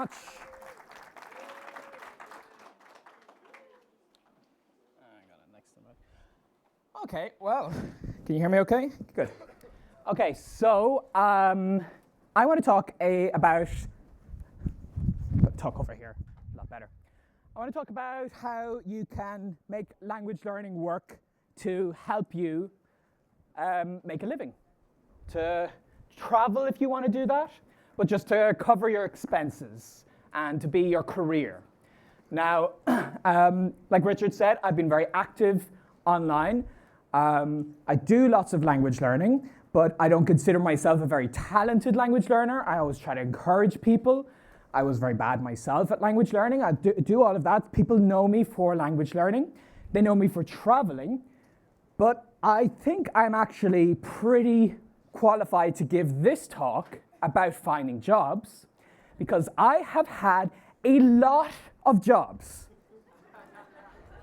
much. I got it next to me. Okay, well, can you hear me okay? Good. Okay, so I want to talk talk over here, a lot better. I want to talk about how you can make language learning work to help you make a living, to travel if you want to do that, but just to cover your expenses and to be your career. Now, like Richard said, I've been very active online. I do lots of language learning, but I don't consider myself a very talented language learner. I always try to encourage people. I was very bad myself at language learning. I do all of that. People know me for language learning. They know me for traveling. But I think I'm actually pretty qualified to give this talk about finding jobs, because I have had a lot of jobs.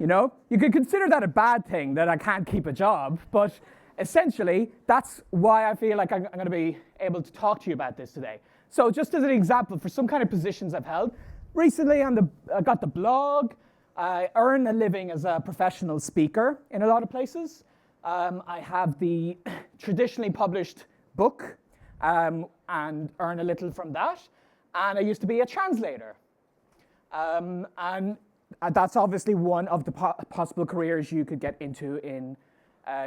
You know, you could consider that a bad thing, that I can't keep a job, but essentially, that's why I feel like I'm going to be able to talk to you about this today. So just as an example, for some kind of positions I've held, recently I got the blog. I earn a living as a professional speaker in a lot of places. I have the traditionally published book and earn a little from that. And I used to be a translator. And that's obviously one of the possible careers you could get into in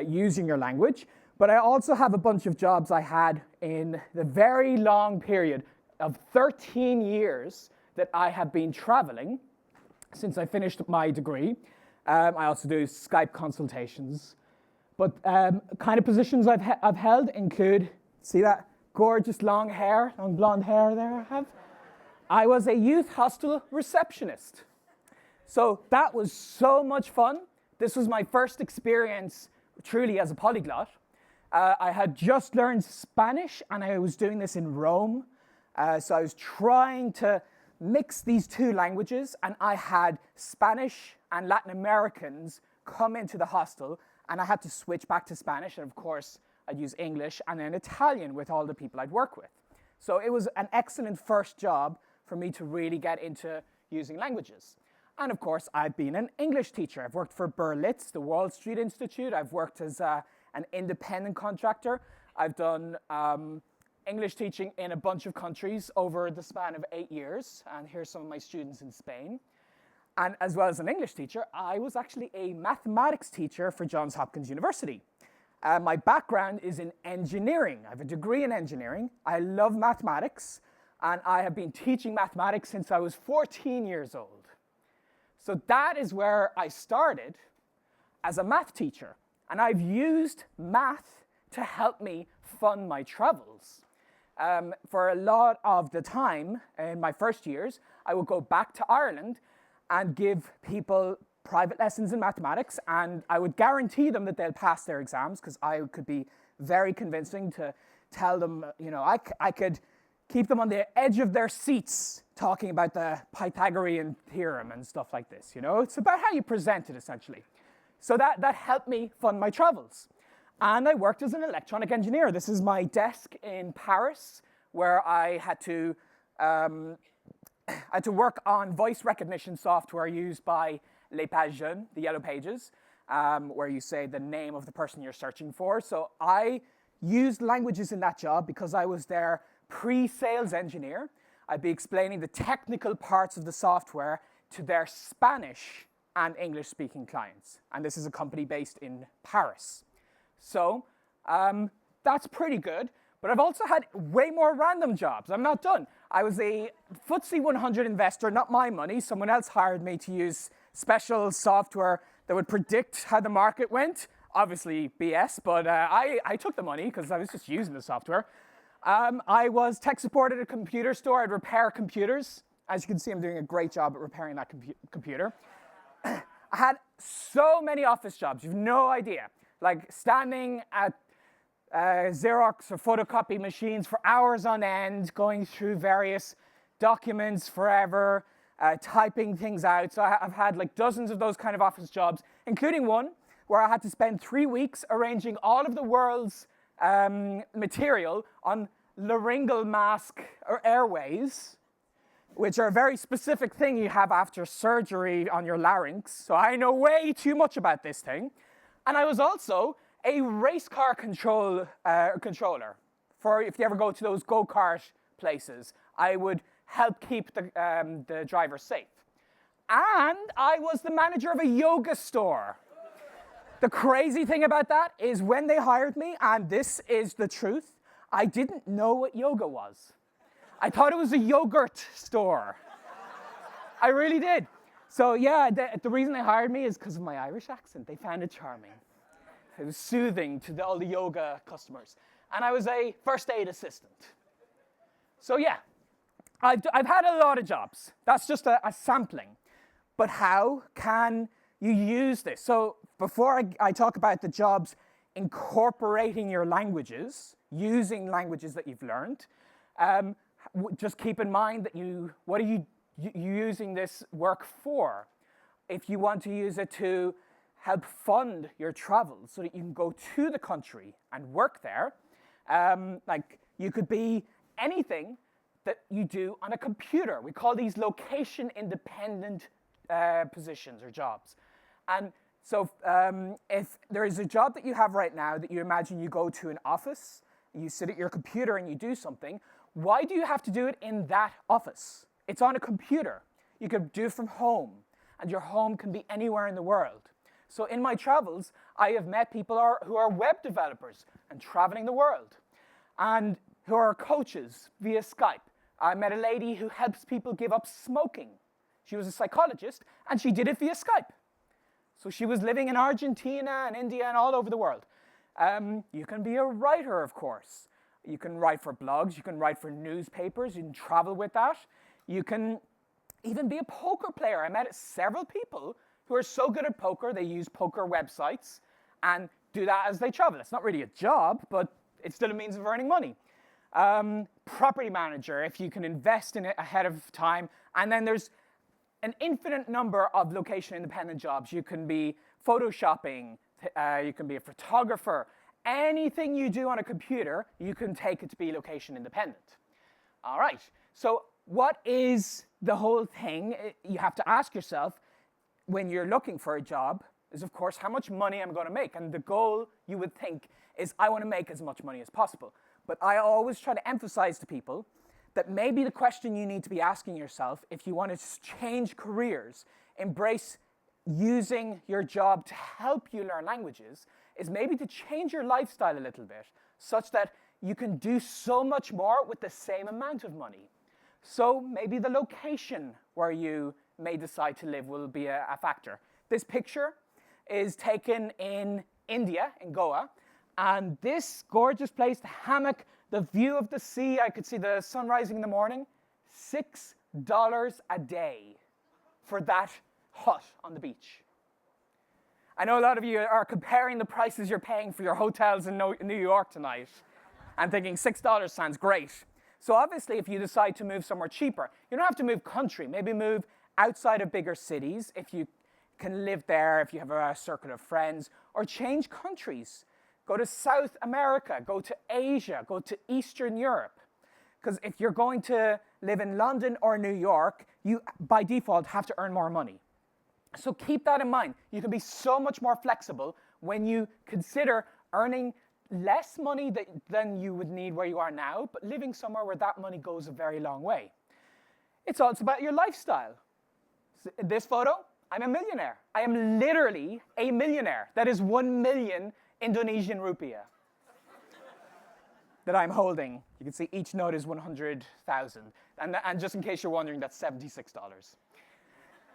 using your language. But I also have a bunch of jobs I had in the very long period of 13 years that I have been traveling since I finished my degree. I also do Skype consultations. But kind of positions I've held include, see that gorgeous long blonde hair there I have? I was a youth hostel receptionist. So that was so much fun. This was my first experience truly as a polyglot. I had just learned Spanish, and I was doing this in Rome. So I was trying to mix these two languages, and I had Spanish and Latin Americans come into the hostel, and I had to switch back to Spanish, and of course, I'd use English and then Italian with all the people I'd work with. So it was an excellent first job for me to really get into using languages. And of course, I've been an English teacher. I've worked for Berlitz, the Wall Street Institute. I've worked as an independent contractor. I've done English teaching in a bunch of countries over the span of 8 years. And here's some of my students in Spain. And as well as an English teacher, I was actually a mathematics teacher for Johns Hopkins University. My background is in engineering. I have a degree in engineering. I love mathematics. And I have been teaching mathematics since I was 14 years old. So that is where I started as a math teacher. And I've used math to help me fund my travels. For a lot of the time, in my first years, I would go back to Ireland and give people private lessons in mathematics, and I would guarantee them that they'll pass their exams, because I could be very convincing to tell them, you know, I could keep them on the edge of their seats talking about the Pythagorean theorem and stuff like this, you know? It's about how you present it, essentially. So that helped me fund my travels. And I worked as an electronic engineer. This is my desk in Paris, where I had to work on voice recognition software used by Les Pages Jaunes, the Yellow Pages, where you say the name of the person you're searching for. So I used languages in that job because I was their pre-sales engineer. I'd be explaining the technical parts of the software to their Spanish and English-speaking clients. And this is a company based in Paris. So that's pretty good. But I've also had way more random jobs. I'm not done. I was a FTSE 100 investor, not my money. Someone else hired me to use special software that would predict how the market went. Obviously BS, but I took the money because I was just using the software. I was tech support at a computer store. I'd repair computers. As you can see, I'm doing a great job at repairing that computer. I had so many office jobs. You've no idea. Like standing at Xerox or photocopy machines for hours on end, going through various documents forever, typing things out. So I've had like dozens of those kind of office jobs, including one where I had to spend 3 weeks arranging all of the world's material on laryngeal mask or airways which are a very specific thing you have after surgery on your larynx. So I know way too much about this thing. And I was also a race car controller. For if you ever go to those go-kart places, I would help keep the driver safe. And I was the manager of a yoga store. The crazy thing about that is when they hired me, and this is the truth, I didn't know what yoga was. I thought it was a yogurt store. I really did. So yeah, the reason they hired me is because of my Irish accent. They found it charming. It was soothing to all the yoga customers. And I was a first aid assistant. So yeah, I've had a lot of jobs. That's just a sampling. But how can you use this? So before I talk about the jobs incorporating your languages, using languages that you've learned, just keep in mind that what are you using this work for? If you want to use it to help fund your travel so that you can go to the country and work there, like you could be anything that you do on a computer. We call these location-independent positions or jobs. And so if there is a job that you have right now that you imagine you go to an office, you sit at your computer and you do something, why do you have to do it in that office? It's on a computer. You could do it from home, and your home can be anywhere in the world. So in my travels, I have met people who are web developers and traveling the world, and who are coaches via Skype. I met a lady who helps people give up smoking. She was a psychologist, and she did it via Skype. So she was living in Argentina and India and all over the world. You can be a writer, of course. You can write for blogs, you can write for newspapers, you can travel with that. You can even be a poker player. I met several people who are so good at poker, they use poker websites and do that as they travel. It's not really a job, but it's still a means of earning money. Property manager, if you can invest in it ahead of time. And then there's an infinite number of location-independent jobs. You can be photoshopping, you can be a photographer. Anything you do on a computer, you can take it to be location-independent. All right, so what is the whole thing? You have to ask yourself, when you're looking for a job, is of course how much money I'm going to make. And the goal, you would think, is I want to make as much money as possible. But I always try to emphasize to people that maybe the question you need to be asking yourself, if you want to change careers, embrace using your job to help you learn languages, is maybe to change your lifestyle a little bit, such that you can do so much more with the same amount of money. So maybe the location where you may decide to live will be a factor. This picture is taken in India, in Goa, and this gorgeous place, the hammock, the view of the sea, I could see the sun rising in the morning, $6 a day for that hut on the beach. I know a lot of you are comparing the prices you're paying for your hotels in New York tonight and thinking $6 sounds great. So obviously, if you decide to move somewhere cheaper, you don't have to move country. Maybe move outside of bigger cities if you can live there, if you have a circle of friends, or change countries. Go to South America, go to Asia, go to Eastern Europe. Because if you're going to live in London or New York, you, by default, have to earn more money. So keep that in mind. You can be so much more flexible when you consider earning less money than you would need where you are now, but living somewhere where that money goes a very long way. It's also about your lifestyle. In this photo, I'm a millionaire. I am literally a millionaire. That is 1 million Indonesian rupiah that I'm holding. You can see each note is 100,000. And just in case you're wondering, that's $76.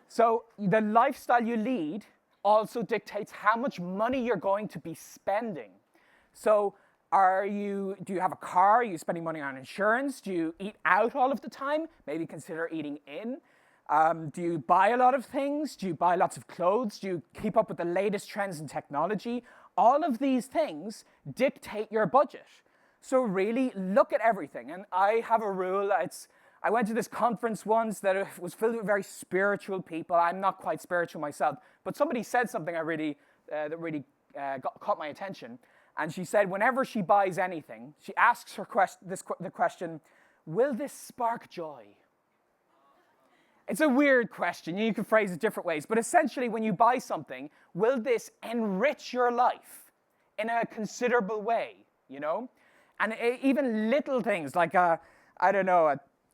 So the lifestyle you lead also dictates how much money you're going to be spending. So do you have a car? Are you spending money on insurance? Do you eat out all of the time? Maybe consider eating in. Do you buy a lot of things? Do you buy lots of clothes? Do you keep up with the latest trends in technology? All of these things dictate your budget. So really look at everything. And I have a rule. I went to this conference once that was filled with very spiritual people. I'm not quite spiritual myself, but somebody said something that really caught my attention. And she said whenever she buys anything, she asks the question, will this spark joy? It's a weird question. You can phrase it different ways. But essentially, when you buy something, will this enrich your life in a considerable way, you know? And even little things like a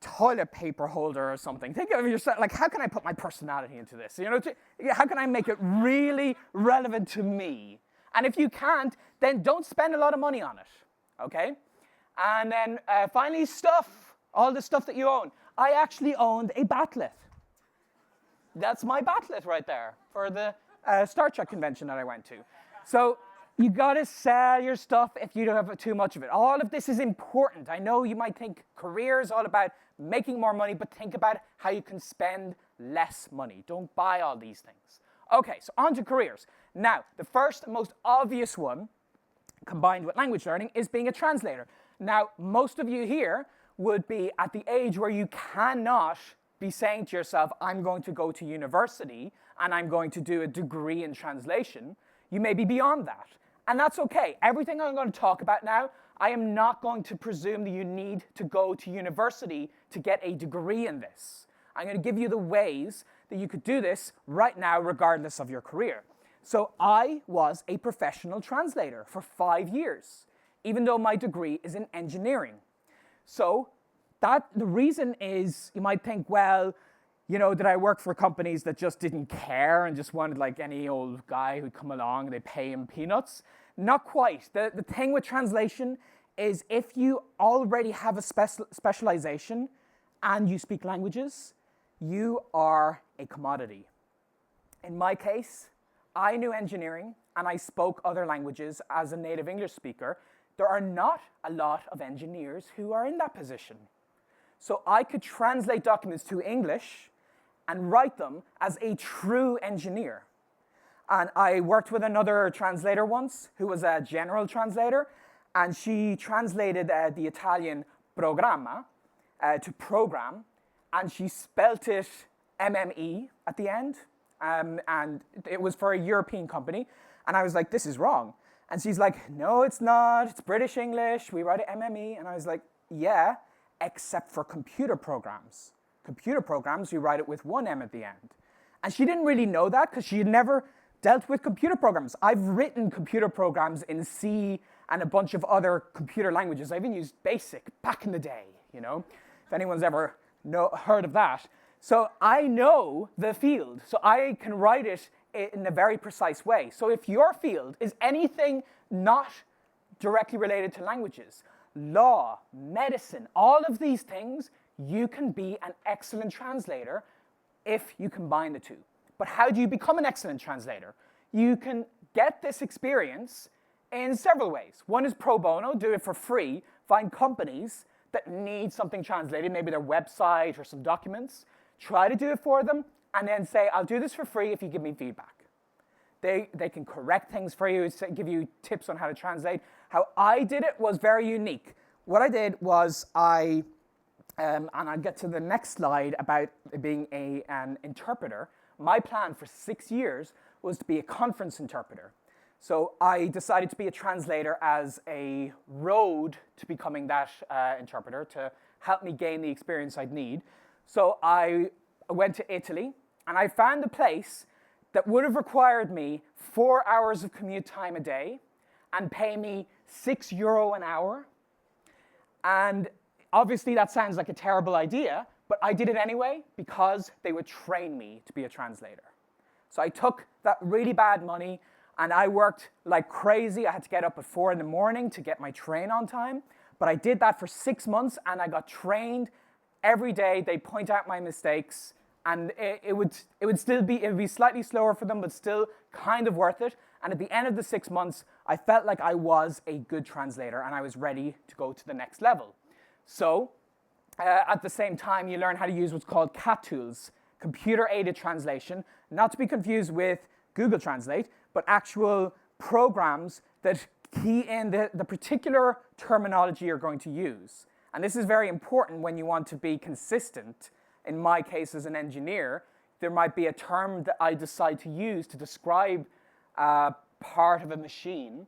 toilet paper holder or something. Think of yourself, like, how can I put my personality into this? You know, how can I make it really relevant to me? And if you can't, then don't spend a lot of money on it, okay? And then finally, stuff, all the stuff that you own. I actually owned a batleth. That's my batleth right there for the Star Trek convention that I went to. So you got to sell your stuff if you don't have too much of it. All of this is important. I know you might think career is all about making more money, but think about how you can spend less money. Don't buy all these things. Okay, so on to careers. Now, the first and most obvious one, combined with language learning, is being a translator. Now, most of you here would be at the age where you cannot be saying to yourself, I'm going to go to university and I'm going to do a degree in translation. You may be beyond that. And that's okay. Everything I'm going to talk about now, I am not going to presume that you need to go to university to get a degree in this. I'm going to give you the ways that you could do this right now, regardless of your career. So I was a professional translator for 5 years, even though my degree is in engineering. So the reason is, you might think, well, you know, did I work for companies that just didn't care and just wanted like any old guy who'd come along and they pay him peanuts? Not quite. The thing with translation is if you already have a specialization and you speak languages, you are a commodity. In my case, I knew engineering and I spoke other languages as a native English speaker. There are not a lot of engineers who are in that position. So I could translate documents to English and write them as a true engineer. And I worked with another translator once who was a general translator, and she translated the Italian programma to program, and she spelt it MME at the end, and it was for a European company. And I was like, this is wrong. And she's like, no, it's not. It's British English. We write it MME. And I was like, yeah, except for computer programs. Computer programs, you write it with one M at the end. And she didn't really know that because she had never dealt with computer programs. I've written computer programs in C and a bunch of other computer languages. I even used BASIC back in the day, you know, if anyone's ever heard of that. So I know the field, so I can write it in a very precise way. So if your field is anything not directly related to languages, law, medicine, all of these things, you can be an excellent translator if you combine the two. But how do you become an excellent translator? You can get this experience in several ways. One is pro bono, do it for free. Find companies that need something translated, maybe their website or some documents. Try to do it for them, and then say, I'll do this for free if you give me feedback. They can correct things for you, give you tips on how to translate. How I did it was very unique. What I did was and I'll get to the next slide about being an interpreter. My plan for 6 years was to be a conference interpreter. So I decided to be a translator as a road to becoming that interpreter to help me gain the experience I'd need. So I went to Italy, and I found a place that would have required me 4 hours of commute time a day and pay me €6 an hour. And obviously that sounds like a terrible idea, but I did it anyway because they would train me to be a translator. So I took that really bad money and I worked like crazy. I had to get up at 4 in the morning to get my train on time, but I did that for 6 months and I got trained every day. They point out my mistakes, and it would be slightly slower for them, but still kind of worth it. And at the end of the 6 months, I felt like I was a good translator and I was ready to go to the next level. So at the same time, you learn how to use what's called CAT tools, computer-aided translation, not to be confused with Google Translate, but actual programs that key in the particular terminology you're going to use. And this is very important when you want to be consistent. In my case, as an engineer, there might be a term that I decide to use to describe part of a machine,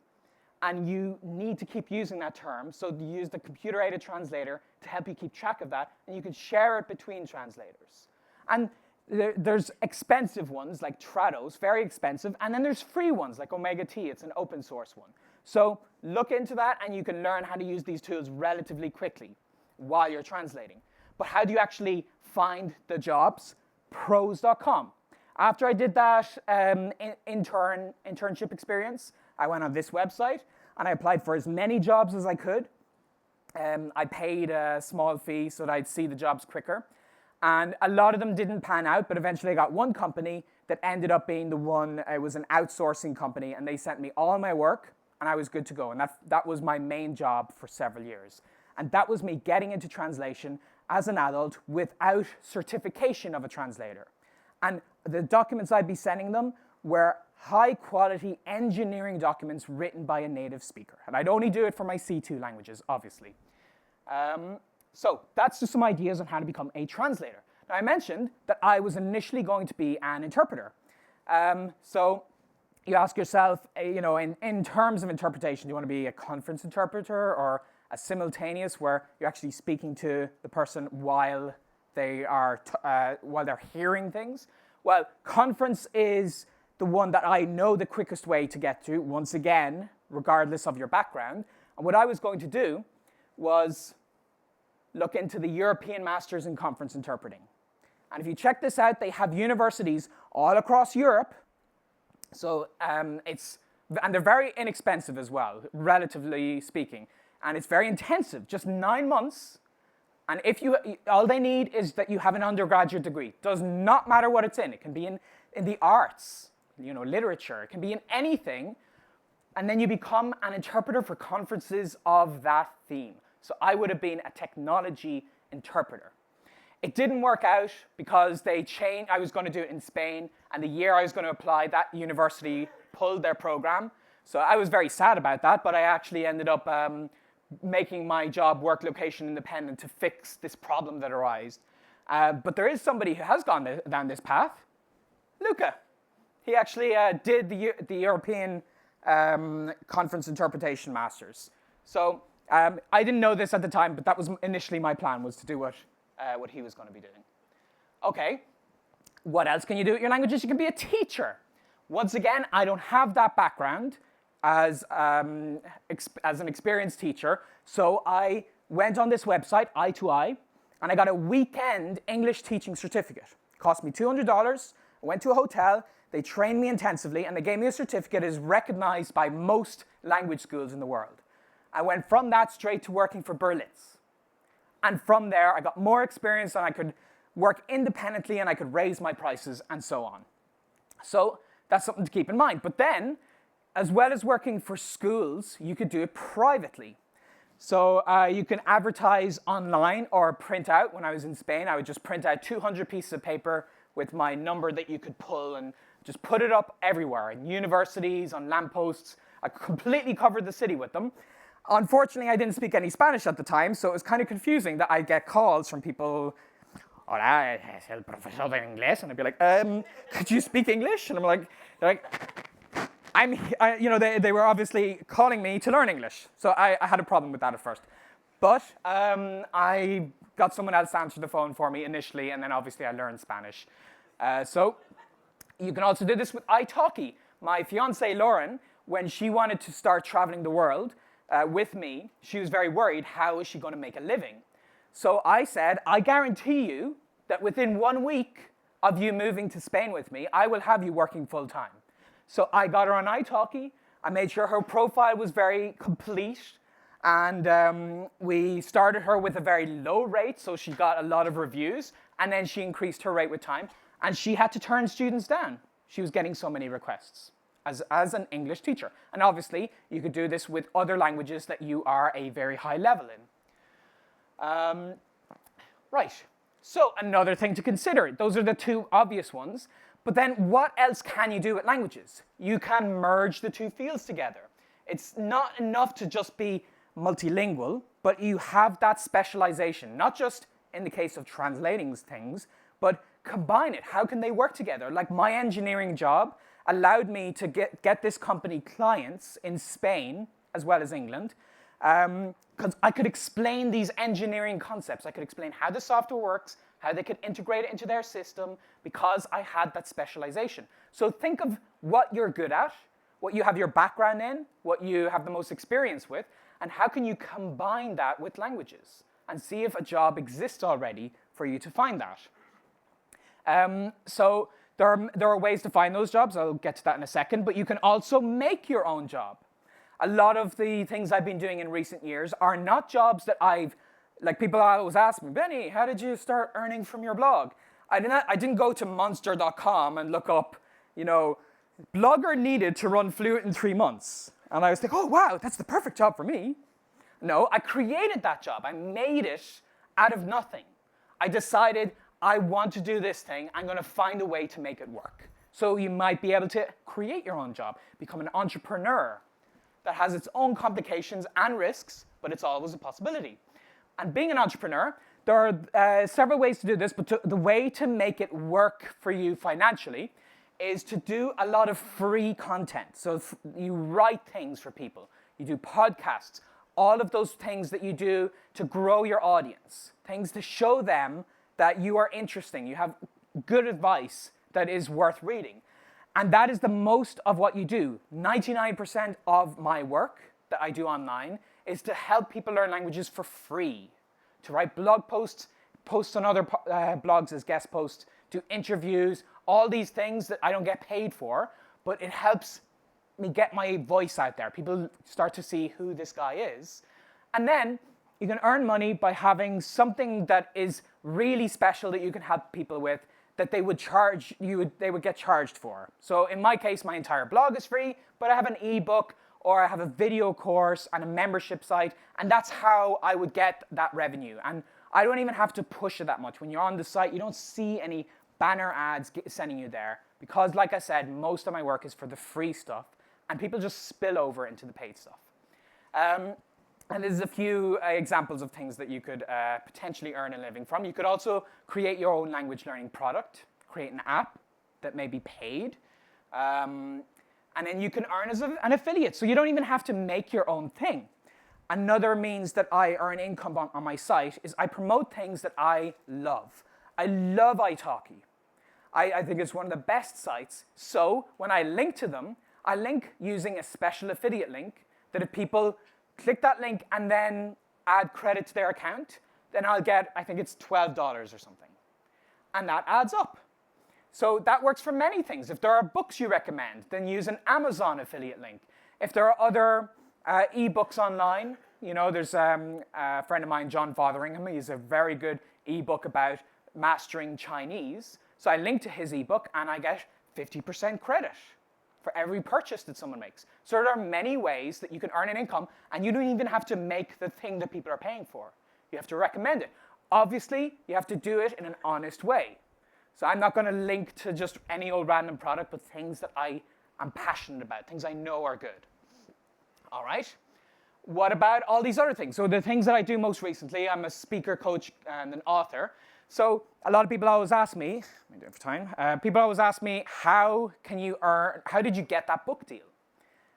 and you need to keep using that term. So you use the computer-aided translator to help you keep track of that, and you can share it between translators. And there's expensive ones like Trados, very expensive, and then there's free ones like Omega T. It's an open source one. So look into that, and you can learn how to use these tools relatively quickly while you're translating. But how do you actually find the jobs? Pros.com. After I did that internship experience, I went on this website, and I applied for as many jobs as I could. I paid a small fee so that I'd see the jobs quicker. And a lot of them didn't pan out, but eventually I got one company that ended up being the one. It was an outsourcing company, and they sent me all my work, and I was good to go. And that was my main job for several years. And that was me getting into translation as an adult without certification of a translator. And the documents I'd be sending them were high-quality engineering documents written by a native speaker. And I'd only do it for my C2 languages, obviously. So that's just some ideas on how to become a translator. Now, I mentioned that I was initially going to be an interpreter. So you ask yourself, in terms of interpretation, do you want to be a conference interpreter or a simultaneous where you're actually speaking to the person while they're hearing things? Well, conference is the one that I know the quickest way to get to, once again, regardless of your background. And what I was going to do was look into the European Masters in Conference Interpreting. And if you check this out, they have universities all across Europe. So and they're very inexpensive as well, relatively speaking. And it's very intensive, just 9 months. And all they need is that you have an undergraduate degree. Does not matter what it's in. It can be in the arts, literature. It can be in anything. And then you become an interpreter for conferences of that theme. So I would have been a technology interpreter. It didn't work out because they changed. I was going to do it in Spain, and the year I was going to apply, that university pulled their program. So I was very sad about that, but I actually ended up making my job work location independent to fix this problem that arose. But there is somebody who has gone down this path. Luca. He actually did the European Conference Interpretation Masters. So I didn't know this at the time, but that was initially my plan, was to do what he was going to be doing. Okay, what else can you do with your languages? You can be a teacher. Once again, I don't have that background as an experienced teacher, so I went on this website, i2i, and I got a weekend English teaching certificate. It cost me $200. I went to a hotel, they trained me intensively, and they gave me a certificate that is recognized by most language schools in the world. I went from that straight to working for Berlitz. And from there, I got more experience, and I could work independently, and I could raise my prices, and so on. So that's something to keep in mind. But then, as well as working for schools, you could do it privately. So you can advertise online or print out. When I was in Spain, I would just print out 200 pieces of paper with my number that you could pull and just put it up everywhere, in universities, on lampposts. I completely covered the city with them. Unfortunately, I didn't speak any Spanish at the time, so it was kind of confusing that I'd get calls from people, "Hola, es el profesor de inglés," and I'd be like, "Could you speak English?" And they're like, they were obviously calling me to learn English, so I had a problem with that at first. But I got someone else to answer the phone for me initially, and then obviously I learned Spanish. So you can also do this with italki. My fiancée, Lauren, when she wanted to start traveling the world with me, she was very worried, how is she going to make a living? So I said, I guarantee you that within 1 week of you moving to Spain with me, I will have you working full time. So I got her on italki. I made sure her profile was very complete. And we started her with a very low rate, so she got a lot of reviews. And then she increased her rate with time. And she had to turn students down. She was getting so many requests as an English teacher. And obviously, you could do this with other languages that you are a very high level in. Right. So another thing to consider. Those are the two obvious ones. But then what else can you do with languages? You can merge the two fields together. It's not enough to just be multilingual, but you have that specialization, not just in the case of translating things, but combine it. How can they work together? Like my engineering job allowed me to get this company clients in Spain as well as England, because I could explain these engineering concepts. I could explain how the software works, how they could integrate it into their system because I had that specialization. So think of what you're good at, what you have your background in, what you have the most experience with, and how can you combine that with languages and see if a job exists already for you to find that. So there are ways to find those jobs. I'll get to that in a second, but you can also make your own job. A lot of the things I've been doing in recent years are not jobs that like people always ask me, Benny, how did you start earning from your blog? I didn't go to monster.com and look up, blogger needed to run Fluent in 3 months. And I was like, oh, wow, that's the perfect job for me. No, I created that job. I made it out of nothing. I decided I want to do this thing. I'm going to find a way to make it work. So you might be able to create your own job, become an entrepreneur. That has its own complications and risks, but it's always a possibility. And being an entrepreneur, there are several ways to do this, but the way to make it work for you financially is to do a lot of free content. So you write things for people, you do podcasts, all of those things that you do to grow your audience, things to show them that you are interesting, you have good advice that is worth reading. And that is the most of what you do. 99% of my work that I do online is to help people learn languages for free, to write blog posts, post on other blogs as guest posts, do interviews, all these things that I don't get paid for, but it helps me get my voice out there. People start to see who this guy is. And then you can earn money by having something that is really special that you can help people with that they would get charged for. So in my case, my entire blog is free, but I have an ebook or I have a video course and a membership site, and that's how I would get that revenue. And I don't even have to push it that much. When you're on the site, you don't see any banner ads sending you there because, like I said, most of my work is for the free stuff, and people just spill over into the paid stuff. And there's a few examples of things that you could potentially earn a living from. You could also create your own language learning product, create an app that may be paid, and then you can earn as an affiliate. So you don't even have to make your own thing. Another means that I earn income on my site is I promote things that I love. I love italki. I think it's one of the best sites. So when I link to them, I link using a special affiliate link that if people click that link and then add credit to their account, then I'll get, I think it's $12 or something. And that adds up. So that works for many things. If there are books you recommend, then use an Amazon affiliate link. If there are other ebooks online, there's a friend of mine, John Fotheringham. He's a very good ebook about mastering Chinese. So I link to his ebook and I get 50% credit for every purchase that someone makes. So there are many ways that you can earn an income, and you don't even have to make the thing that people are paying for. You have to recommend it. Obviously, you have to do it in an honest way. So I'm not going to link to just any old random product, but things that I am passionate about, things I know are good. All right? What about all these other things? So the things that I do most recently, I'm a speaker, coach, and an author. So a lot of people always ask me, I'm doing for time, people always ask me, how did you get that book deal?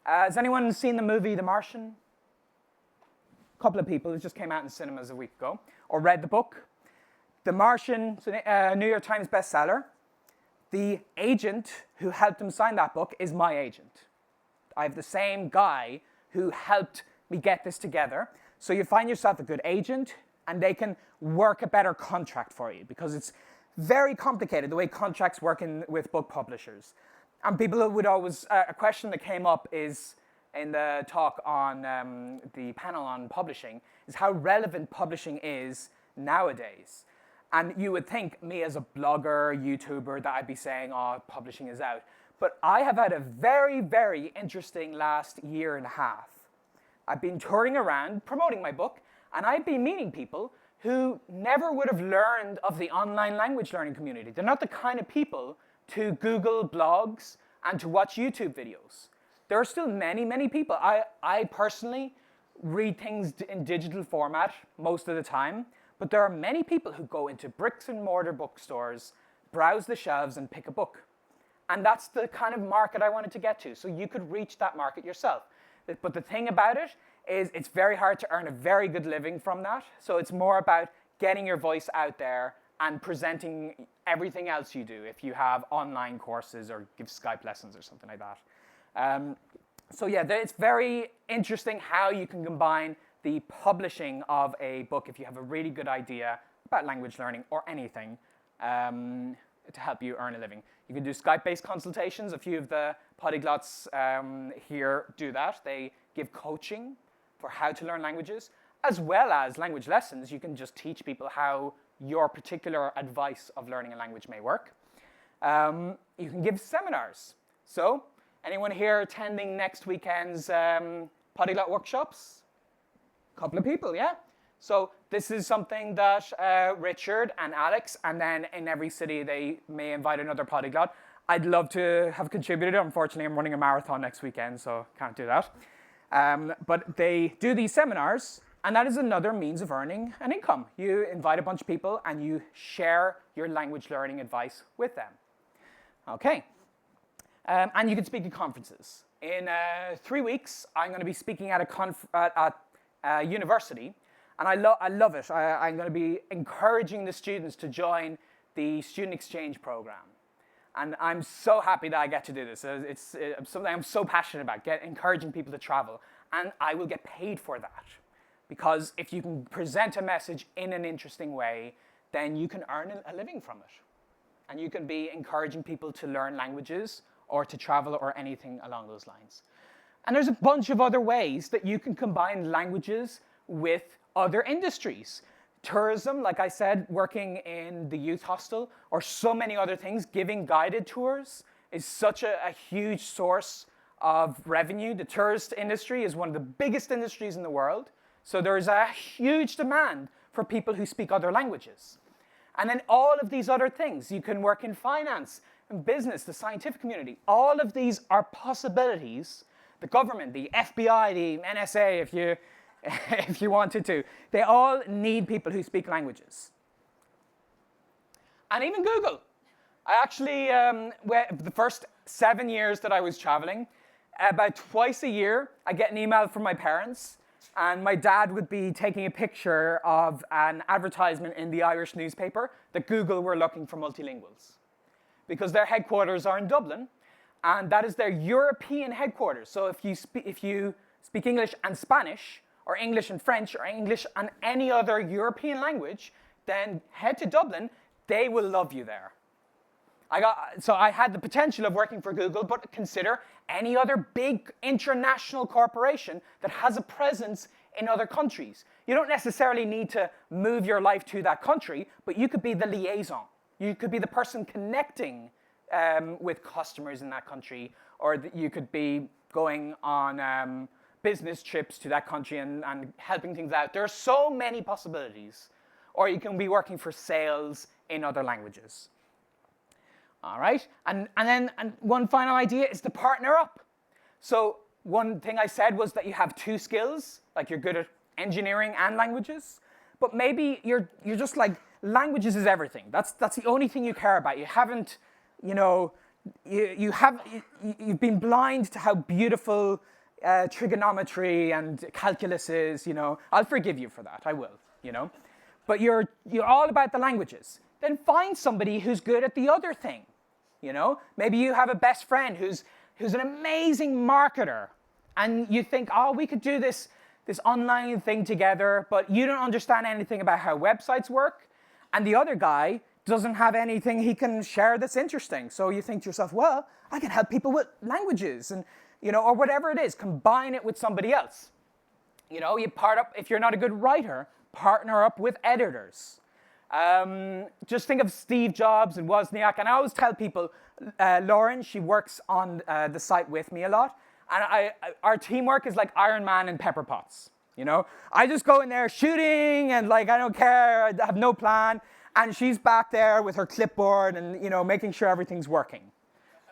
Has anyone seen the movie The Martian? A couple of people, it just came out in cinemas a week ago, or read the book. The Martian, New York Times bestseller. The agent who helped him sign that book is my agent. I have the same guy who helped me get this together. So you find yourself a good agent, and they can work a better contract for you because it's very complicated the way contracts work with book publishers. And people would always, a question that came up is in the talk on the panel on publishing, is how relevant publishing is nowadays. And you would think me as a blogger, YouTuber, that I'd be saying, oh, publishing is out. But I have had a very, very interesting last year and a half. I've been touring around promoting my book, and I've been meeting people who never would have learned of the online language learning community. They're not the kind of people to Google blogs and to watch YouTube videos. There are still many, many people. I personally read things in digital format most of the time, but there are many people who go into bricks and mortar bookstores, browse the shelves, and pick a book. And that's the kind of market I wanted to get to, so you could reach that market yourself. But the thing about it is it's very hard to earn a very good living from that, so it's more about getting your voice out there and presenting everything else you do if you have online courses or give Skype lessons or something like that. So yeah, it's very interesting how you can combine the publishing of a book if you have a really good idea about language learning or anything to help you earn a living. You can do Skype-based consultations. A few of the polyglots here do that. They give coaching for how to learn languages, as well as language lessons. You can just teach people how your particular advice of learning a language may work. You can give seminars. So, anyone here attending next weekend's polyglot workshops? A couple of people, yeah? So this is something that Richard and Alex, and then in every city they may invite another polyglot. I'd love to have contributed. Unfortunately, I'm running a marathon next weekend, so can't do that. But they do these seminars, and that is another means of earning an income. You invite a bunch of people, and you share your language learning advice with them. Okay. And you can speak at conferences. In 3 weeks, I'm going to be speaking at a university, and I love it. I'm going to be encouraging the students to join the student exchange program. And I'm so happy that I get to do this. It's something I'm so passionate about, encouraging people to travel. And I will get paid for that. Because if you can present a message in an interesting way, then you can earn a living from it. And you can be encouraging people to learn languages or to travel or anything along those lines. And there's a bunch of other ways that you can combine languages with other industries. Tourism, like I said, working in the youth hostel, or so many other things. Giving guided tours is such a huge source of revenue. The tourist industry is one of the biggest industries in the world. So there is a huge demand for people who speak other languages. And then all of these other things. You can work in finance, in business, the scientific community. All of these are possibilities. The government, the FBI, the NSA, if you wanted to, they all need people who speak languages. And even Google. I actually, the first 7 years that I was traveling, about twice a year, I get an email from my parents, and my dad would be taking a picture of an advertisement in the Irish newspaper that Google were looking for multilinguals. Because their headquarters are in Dublin, and that is their European headquarters. So if you speak English and Spanish, or English and French, or English and any other European language, then head to Dublin. They will love you there. So I had the potential of working for Google, but consider any other big international corporation that has a presence in other countries. You don't necessarily need to move your life to that country, but you could be the liaison. You could be the person connecting with customers in that country, or you could be going on business trips to that country and helping things out. There are so many possibilities. Or you can be working for sales in other languages. All right, and then one final idea is to partner up. So one thing I said was that you have two skills, like you're good at engineering and languages, but maybe you're just like, languages is everything. That's the only thing you care about. You haven't, you've been blind to how beautiful trigonometry and calculus is. I'll forgive you for that. I will. But you're all about the languages. Then find somebody who's good at the other thing. Maybe you have a best friend who's an amazing marketer, and you think, oh, we could do this online thing together, but you don't understand anything about how websites work, and the other guy doesn't have anything he can share that's interesting. So you think to yourself, well, I can help people with languages, and or whatever it is, combine it with somebody else. You part up, if you're not a good writer, partner up with editors. Just think of Steve Jobs and Wozniak, and I always tell people, Lauren, she works on the site with me a lot, and our teamwork is like Iron Man and Pepper Potts. I just go in there shooting, and I don't care, I have no plan, and she's back there with her clipboard and making sure everything's working.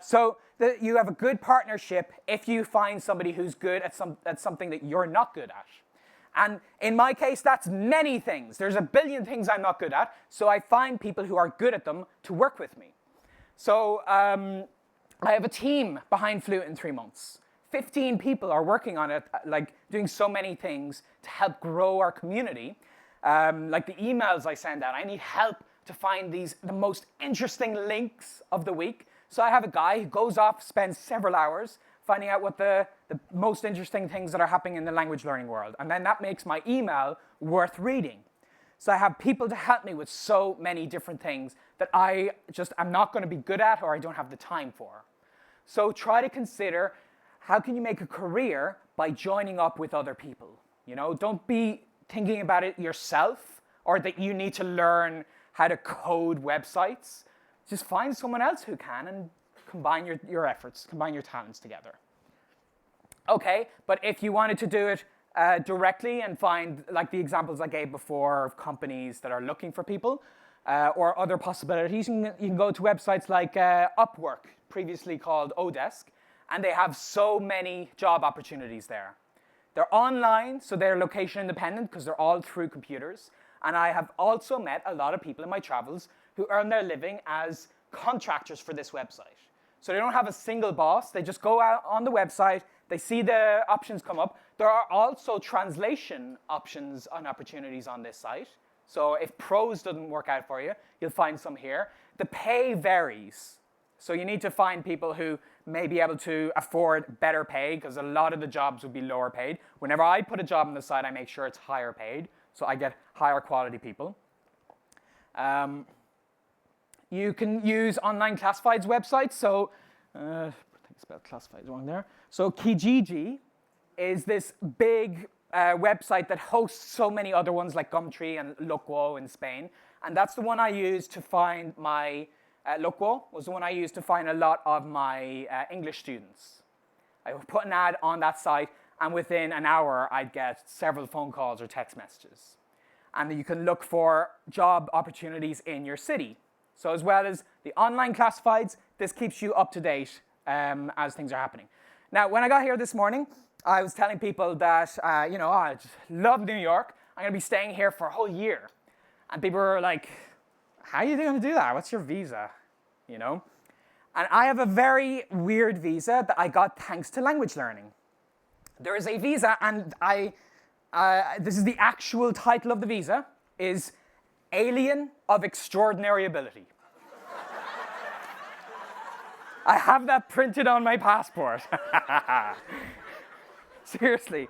So you have a good partnership if you find somebody who's good at something that you're not good at. And in my case, that's many things. There's a billion things I'm not good at, so I find people who are good at them to work with me. So I have a team behind Flute in 3 months. 15 people are working on it, doing so many things to help grow our community. Like the emails I send out, I need help to find the most interesting links of the week. So I have a guy who goes off, spends several hours finding out what the most interesting things that are happening in the language learning world. And then that makes my email worth reading. So I have people to help me with so many different things that I'm not going to be good at or I don't have the time for. So try to consider, how can you make a career by joining up with other people? Don't be thinking about it yourself or that you need to learn how to code websites. Just find someone else who can and combine your efforts, combine your talents together. Okay, but if you wanted to do it directly and find, like the examples I gave before of companies that are looking for people or other possibilities, you can go to websites like Upwork, previously called Odesk, and they have so many job opportunities there. They're online, so they're location independent because they're all through computers. And I have also met a lot of people in my travels who earn their living as contractors for this website. So they don't have a single boss. They just go out on the website. They see the options come up. There are also translation options and opportunities on this site. So if prose doesn't work out for you, you'll find some here. The pay varies. So you need to find people who may be able to afford better pay, because a lot of the jobs would be lower paid. Whenever I put a job on the site, I make sure it's higher paid, so I get higher quality people. You can use online classifieds websites. So I think I spelled classifieds wrong there. So Kijiji is this big website that hosts so many other ones like Gumtree and Loquo in Spain. And that's the one I use to find my, Loquo was the one I used to find a lot of my English students. I would put an ad on that site, and within an hour, I'd get several phone calls or text messages. And you can look for job opportunities in your city. So as well as the online classifieds, this keeps you up to date as things are happening. Now, when I got here this morning, I was telling people that, I just love New York. I'm going to be staying here for a whole year. And people were like, how are you going to do that? What's your visa? And I have a very weird visa that I got thanks to language learning. There is a visa, and this is the actual title of the visa, is Alien of Extraordinary Ability. I have that printed on my passport. Seriously.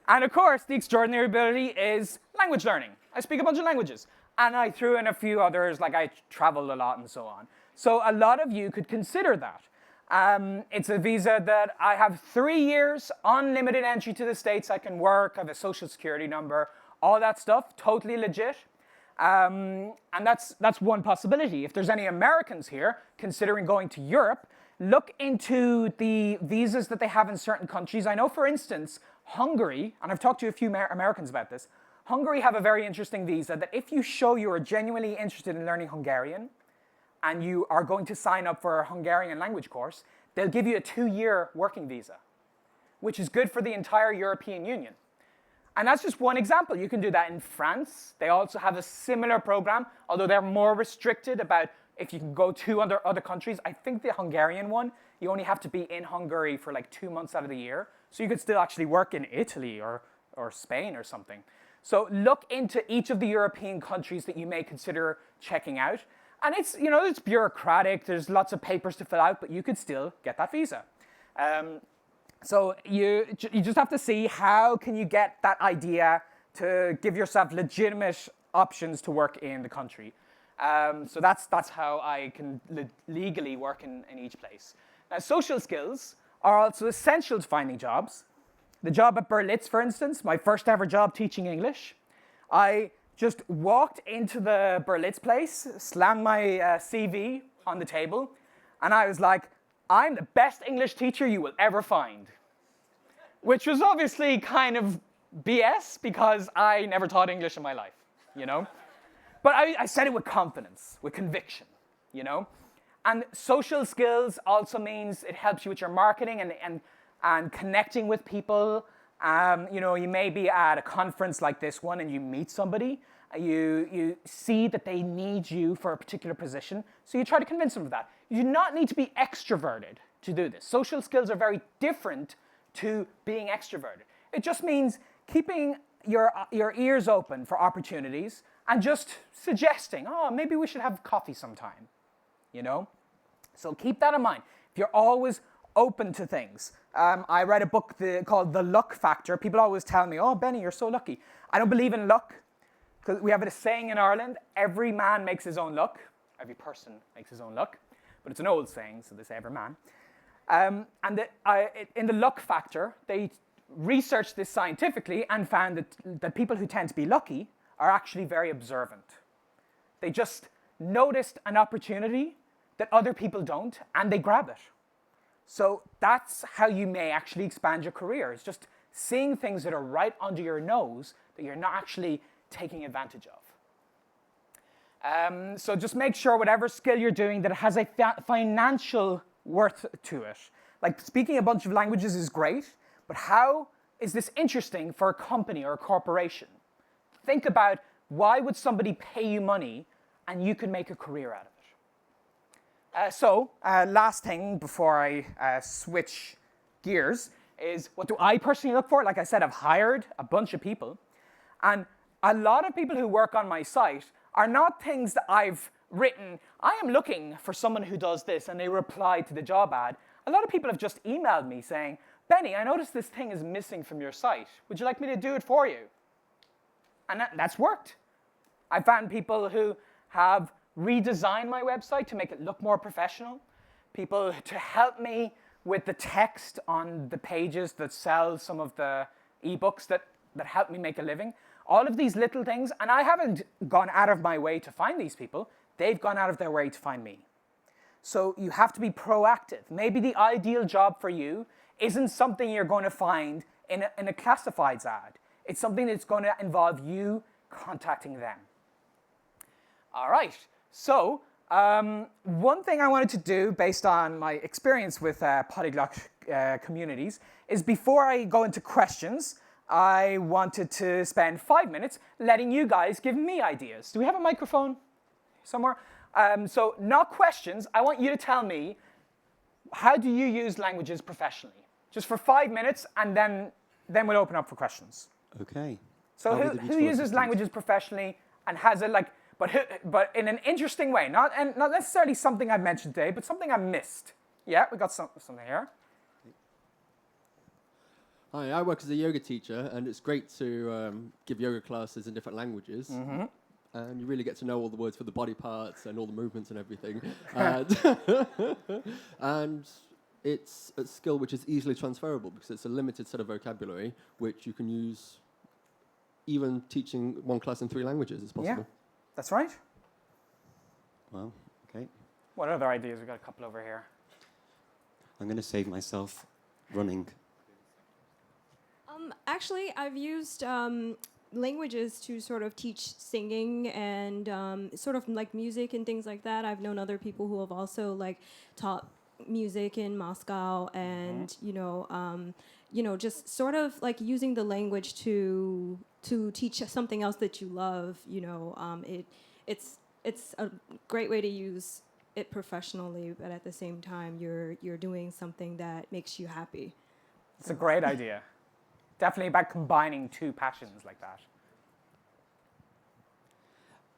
And of course, the extraordinary ability is language learning. I speak a bunch of languages. And I threw in a few others, like I travel a lot and so on. So a lot of you could consider that. It's a visa that I have 3 years, unlimited entry to the States. I can work, I have a social security number, all that stuff, totally legit. And that's one possibility. If there's any Americans here considering going to Europe, look into the visas that they have in certain countries. I know, for instance, Hungary, and I've talked to a few Americans about this, Hungary have a very interesting visa that if you show you are genuinely interested in learning Hungarian and you are going to sign up for a Hungarian language course, they'll give you a 2-year working visa, which is good for the entire European Union. And that's just one example. You can do that in France. They also have a similar program, although they're more restricted about if you can go to other countries. I think the Hungarian one, you only have to be in Hungary for like 2 months out of the year. So you could still actually work in Italy or Spain or something. So look into each of the European countries that you may consider checking out. And it's, it's bureaucratic. There's lots of papers to fill out, but you could still get that visa. So you just have to see how can you get that idea to give yourself legitimate options to work in the country. So that's how I can legally work in each place. Now, social skills are also essential to finding jobs. The job at Berlitz, for instance, my first ever job teaching English, I just walked into the Berlitz place, slammed my CV on the table, and I was like, I'm the best English teacher you will ever find. Which was obviously kind of BS because I never taught English in my life, But I said it with confidence, with conviction, And social skills also means it helps you with your marketing and connecting with people. You may be at a conference like this one and you meet somebody. You see that they need you for a particular position, so you try to convince them of that. You do not need to be extroverted to do this. Social skills are very different to being extroverted. It just means keeping your ears open for opportunities and just suggesting, oh, maybe we should have coffee sometime, you know? So keep that in mind. If you're always open to things. I read a book called The Luck Factor. People always tell me, oh, Benny, you're so lucky. I don't believe in luck, because we have a saying in Ireland, every man makes his own luck. Every person makes his own luck. But it's an old saying, so they say every man. In The Luck Factor, they researched this scientifically and found that people who tend to be lucky are actually very observant. They just noticed an opportunity that other people don't, and they grab it. So that's how you may actually expand your career. It's just seeing things that are right under your nose that you're not actually taking advantage of. So just make sure whatever skill you're doing that it has a financial worth to it. Like speaking a bunch of languages is great, but how is this interesting for a company or a corporation? Think about why would somebody pay you money and you can make a career out of it. Last thing before I switch gears is what do I personally look for? Like I said, I've hired a bunch of people, and a lot of people who work on my site are not things that I've written, I am looking for someone who does this, and they reply to the job ad. A lot of people have just emailed me saying, Benny, I noticed this thing is missing from your site. Would you like me to do it for you? And that's worked. I found people who have redesigned my website to make it look more professional, people to help me with the text on the pages that sell some of the ebooks that help me make a living. All of these little things, and I haven't gone out of my way to find these people. They've gone out of their way to find me. So you have to be proactive. Maybe the ideal job for you isn't something you're going to find in a classifieds ad. It's something that's going to involve you contacting them. All right. So one thing I wanted to do based on my experience with Polyglot communities is before I go into questions, I wanted to spend 5 minutes letting you guys give me ideas. Do we have a microphone somewhere? So not questions. I want you to tell me, how do you use languages professionally? Just for 5 minutes, and then we'll open up for questions. Okay. So who uses languages professionally and has it like, but in an interesting way, not necessarily something I've mentioned today, but something I missed. Yeah, we got something here. Hi, I work as a yoga teacher, and it's great to give yoga classes in different languages. Mm-hmm. And you really get to know all the words for the body parts and all the movements and everything. And it's a skill which is easily transferable because it's a limited set of vocabulary which you can use even teaching one class in 3 languages is possible. Yeah, that's right. Well, okay. What other ideas? We've got a couple over here. I'm going to save myself running. Actually, I've used languages to sort of teach singing and sort of like music and things like that. I've known other people who have also like taught music in Moscow and just sort of like using the language to teach something else that you love. It's a great way to use it professionally, but at the same time you're doing something that makes you happy. It's a great idea. Definitely about combining 2 passions like that.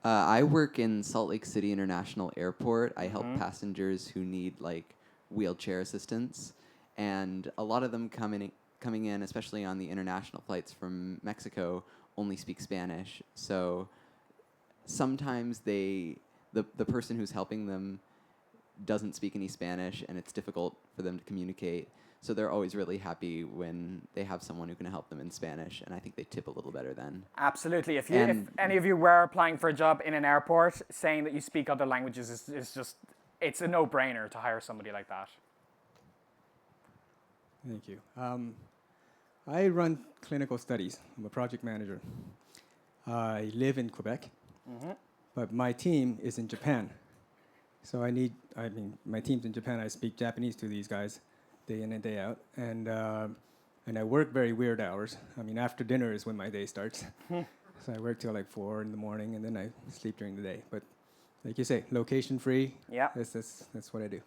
I work in Salt Lake City International Airport. I help passengers who need like wheelchair assistance, and a lot of them coming in, especially on the international flights from Mexico, only speak Spanish. So sometimes the person who's helping them doesn't speak any Spanish, and it's difficult for them to communicate. So they're always really happy when they have someone who can help them in Spanish, and I think they tip a little better then. Absolutely. If any of you were applying for a job in an airport, saying that you speak other languages is just, it's a no-brainer to hire somebody like that. Thank you. I run clinical studies. I'm a project manager. I live in Quebec, but my team is in Japan. So my team's in Japan. I speak Japanese to these guys day in and day out, and I work very weird hours. I mean, after dinner is when my day starts. So I work till like 4 in the morning, and then I sleep during the day. But like you say, location free. Yeah. That's what I do.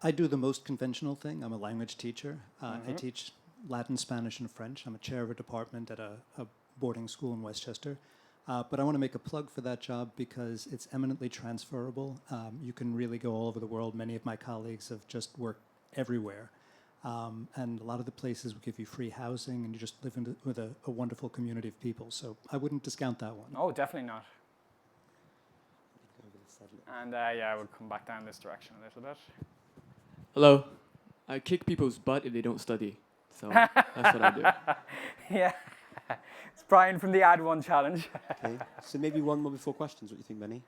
I do the most conventional thing. I'm a language teacher. I teach Latin, Spanish, and French. I'm a chair of a department at a boarding school in Westchester. But I want to make a plug for that job because it's eminently transferable. You can really go all over the world. Many of my colleagues have just worked everywhere. And a lot of the places will give you free housing, and you just live with a wonderful community of people. So I wouldn't discount that one. Oh, definitely not. And yeah, we'll come back down this direction a little bit. Hello. I kick people's butt if they don't study. So that's what I do. Yeah. It's Brian from the Add One Challenge. Okay. So maybe one more before questions. What do you think, Benny?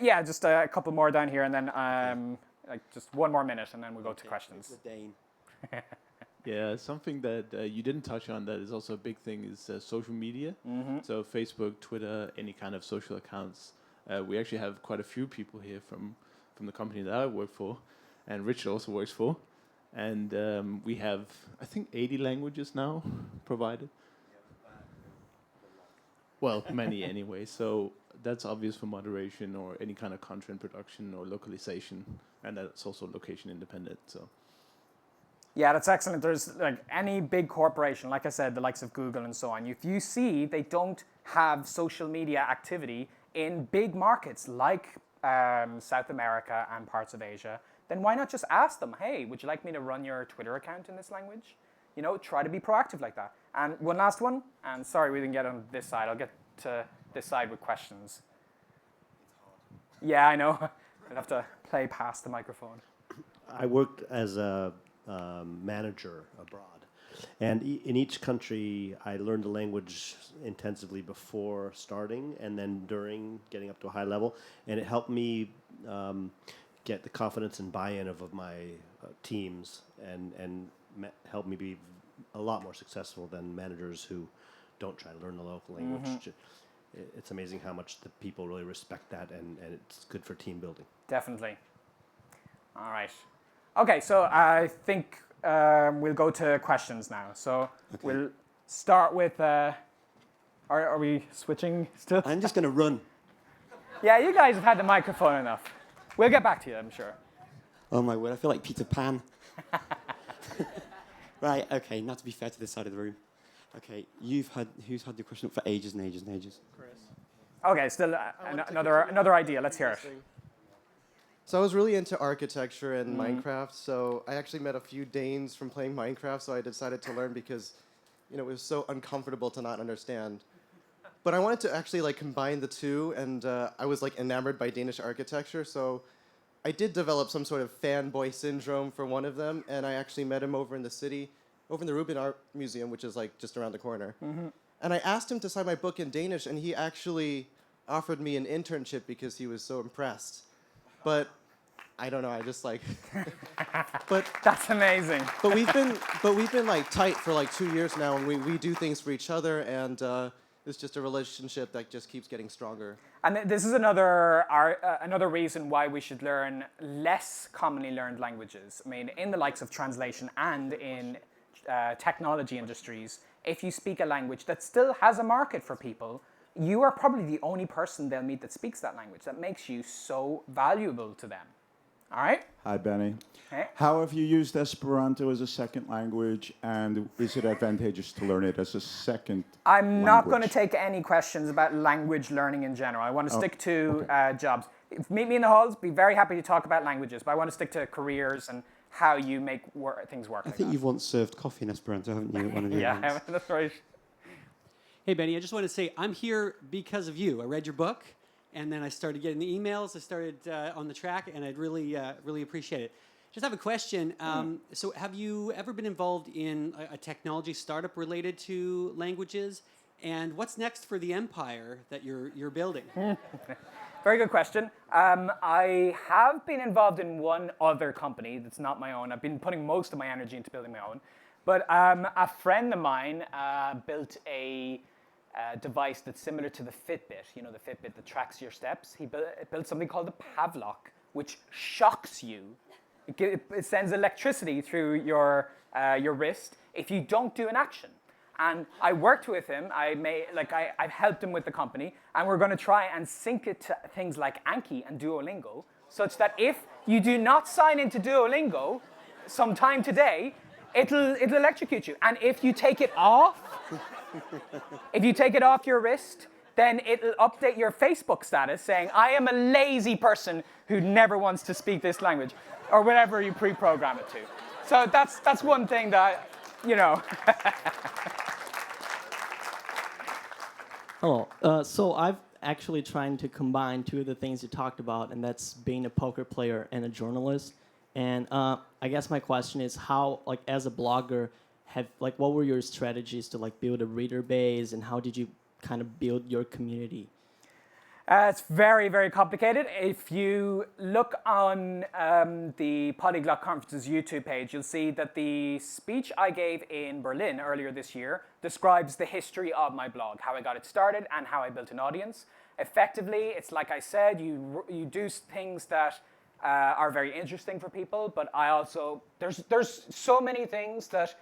Yeah, just a couple more down here, and then like just one more minute, and then we'll go to questions. The Dane. Yeah, something that you didn't touch on that is also a big thing is social media. So Facebook, Twitter, any kind of social accounts. We actually have quite a few people here from the company that I work for, and Richard also works for. And we have, I think, 80 languages now provided. Well, many anyway. So that's obvious for moderation or any kind of content production or localization. And that's also location independent. So. Yeah, that's excellent. There's like any big corporation, like I said, the likes of Google and so on. If you see they don't have social media activity in big markets like South America and parts of Asia, then why not just ask them, hey, would you like me to run your Twitter account in this language? You know, try to be proactive like that. And one last one, and sorry we didn't get on this side. I'll get to this side with questions. Yeah, I know. I'd have to play past the microphone. I worked as a manager abroad. And in each country, I learned the language intensively before starting and then during getting up to a high level. And it helped me get the confidence and buy-in of my teams and helped me be a lot more successful than managers who don't try to learn the local language. It's amazing how much the people really respect that, and it's good for team building. Definitely. All right. Okay, so I think we'll go to questions now. So we'll start with, are we switching still? I'm just going to run. Yeah, you guys have had the microphone enough. We'll get back to you, I'm sure. Oh my word, I feel like Peter Pan. Right, okay, now to be fair to this side of the room. Okay, who's had the question for ages and ages and ages? Chris. Okay, still another idea, let's hear it. So I was really into architecture and Minecraft, so I actually met a few Danes from playing Minecraft, so I decided to learn because, you know, it was so uncomfortable to not understand. But I wanted to actually like combine the two, and I was like enamored by Danish architecture, so I did develop some sort of fanboy syndrome for one of them, and I actually met him over in the city, over in the Rubin Art Museum, which is like just around the corner. And I asked him to sign my book in Danish, and he actually offered me an internship because he was so impressed. But I don't know. I just like. But that's amazing. But we've been like tight for like 2 years now, and we do things for each other, and it's just a relationship that just keeps getting stronger. And this is another reason why we should learn less commonly learned languages. I mean, in the likes of translation and in technology industries, if you speak a language that still has a market for people, you are probably the only person they'll meet that speaks that language. That makes you so valuable to them. All right? Hi, Benny. Hey. How have you used Esperanto as a second language, and is it advantageous to learn it as a second I'm not going to take any questions about language learning in general. I want to stick to jobs. Meet me in the halls. Be very happy to talk about languages, but I want to stick to careers and how you make things work. I think you've once served coffee in Esperanto, haven't you? At one of the events? That's right. Hey, Benny, I just want to say I'm here because of you. I read your book, and then I started getting the emails. I started on the track, and I'd really appreciate it. Just have a question. So have you ever been involved in a technology startup related to languages? And what's next for the empire that you're building? Very good question. I have been involved in one other company that's not my own. I've been putting most of my energy into building my own. But a friend of mine built a device that's similar to the Fitbit. You know, the Fitbit that tracks your steps. He built something called the Pavlok, which shocks you. It sends electricity through your wrist if you don't do an action. And I worked with him. I've helped him with the company, and we're going to try and sync it to things like Anki and Duolingo, such that if you do not sign into Duolingo sometime today, it'll electrocute you. And if you take it off, If you take it off your wrist, then it'll update your Facebook status saying, I am a lazy person who never wants to speak this language, or whatever you pre-program it to. So that's one thing that, you know. Hello. So I've actually trying to combine two of the things you talked about, and that's being a poker player and a journalist. And I guess my question is how, like, as a blogger, what were your strategies to like build a reader base, and how did you kind of build your community? It's very, very complicated. If you look on the Polyglot Conference's YouTube page, you'll see that the speech I gave in Berlin earlier this year describes the history of my blog, how I got it started and how I built an audience. Effectively, it's like I said, you do things that are very interesting for people, but I also, there's so many things that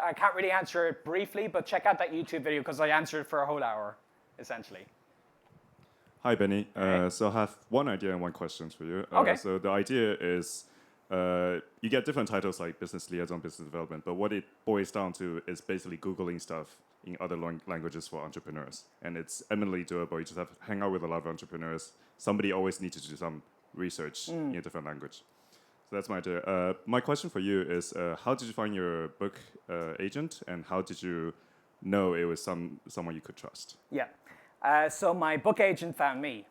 I can't really answer it briefly, but check out that YouTube video because I answered it for a whole hour, essentially. Hi, Benny. So I have one idea and one question for you. Okay. So the idea is you get different titles like business liaison, business development, but what it boils down to is basically Googling stuff in other languages for entrepreneurs. And it's eminently doable. You just have to hang out with a lot of entrepreneurs. Somebody always needs to do some research in a different language. So that's my idea. My question for you is, how did you find your book agent, and how did you know it was someone you could trust? Yeah. So my book agent found me.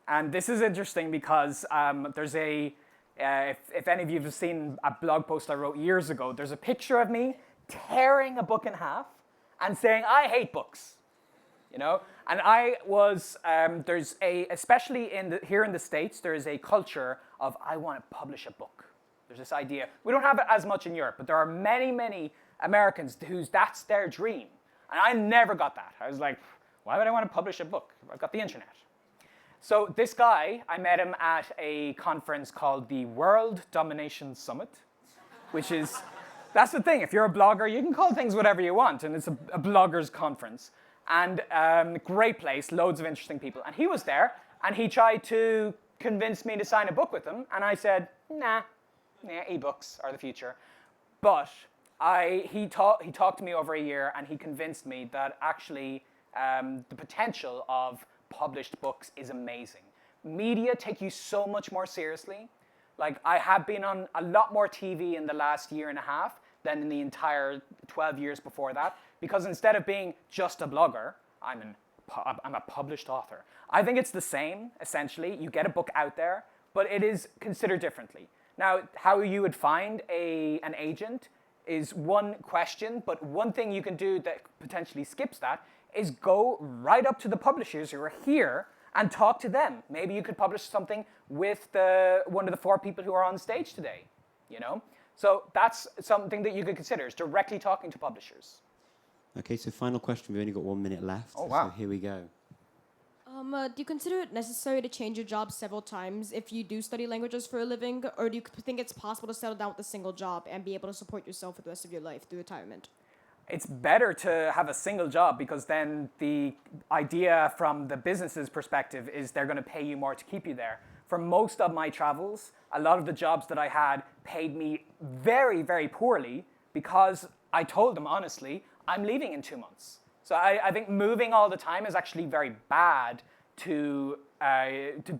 And this is interesting because there's if any of you have seen a blog post I wrote years ago, there's a picture of me tearing a book in half and saying, I hate books, you know? And I was, especially here in the States, there is a culture of, I want to publish a book. There's this idea. We don't have it as much in Europe, but there are many, many Americans that's their dream. And I never got that. I was like, why would I want to publish a book? I've got the internet. So this guy, I met him at a conference called the World Domination Summit, which is, that's the thing. If you're a blogger, you can call things whatever you want, and it's a blogger's conference. And great place, loads of interesting people. And he was there, and he tried to convince me to sign a book with him, and I said, nah, ebooks are the future. But he talked to me over a year, and he convinced me that actually the potential of published books is amazing. Media take you so much more seriously. Like, I have been on a lot more TV in the last year and a half than in the entire 12 years before that, because instead of being just a blogger, I'm a published author. I think it's the same, essentially. You get a book out there, but it is considered differently. Now, how you would find an agent is one question, but one thing you can do that potentially skips that is go right up to the publishers who are here and talk to them. Maybe you could publish something with one of the 4 people who are on stage today, you know? So that's something that you could consider, is directly talking to publishers. Okay, so final question. We've only got 1 minute left. Oh, wow. So here we go. Do you consider it necessary to change your job several times if you do study languages for a living, or do you think it's possible to settle down with a single job and be able to support yourself for the rest of your life through retirement? It's better to have a single job, because then the idea from the business's perspective is they're going to pay you more to keep you there. For most of my travels, a lot of the jobs that I had paid me very, very poorly because I told them honestly, I'm leaving in 2 months. So I think moving all the time is actually very bad to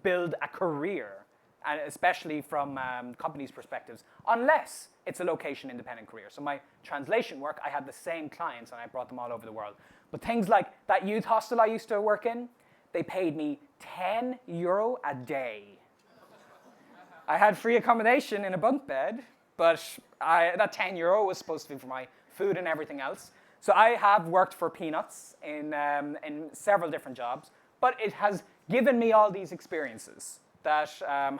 build a career, and especially from companies' perspectives, unless it's a location-independent career. So my translation work, I had the same clients, and I brought them all over the world. But things like that youth hostel I used to work in, they paid me €10 a day. I had free accommodation in a bunk bed, but that €10 was supposed to be for my food and everything else. So I have worked for peanuts in several different jobs, but it has given me all these experiences that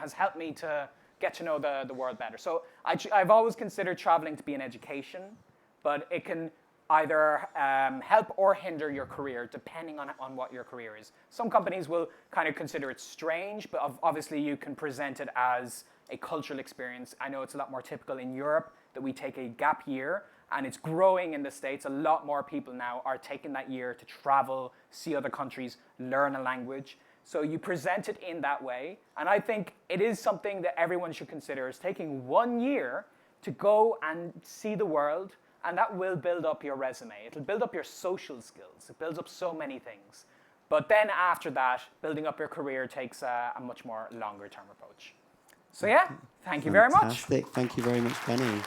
has helped me to get to know the world better. So I've always considered traveling to be an education, but it can either help or hinder your career depending on what your career is. Some companies will kind of consider it strange, but obviously you can present it as a cultural experience. I know it's a lot more typical in Europe that we take a gap year, and it's growing in the States. A lot more people now are taking that year to travel, see other countries, learn a language. So you present it in that way. And I think it is something that everyone should consider, is taking 1 year to go and see the world and that will build up your resume. It'll build up your social skills. It builds up so many things. But then after that, building up your career takes a much more longer-term approach. So yeah, thank you very much. Fantastic. Thank you very much, Benny.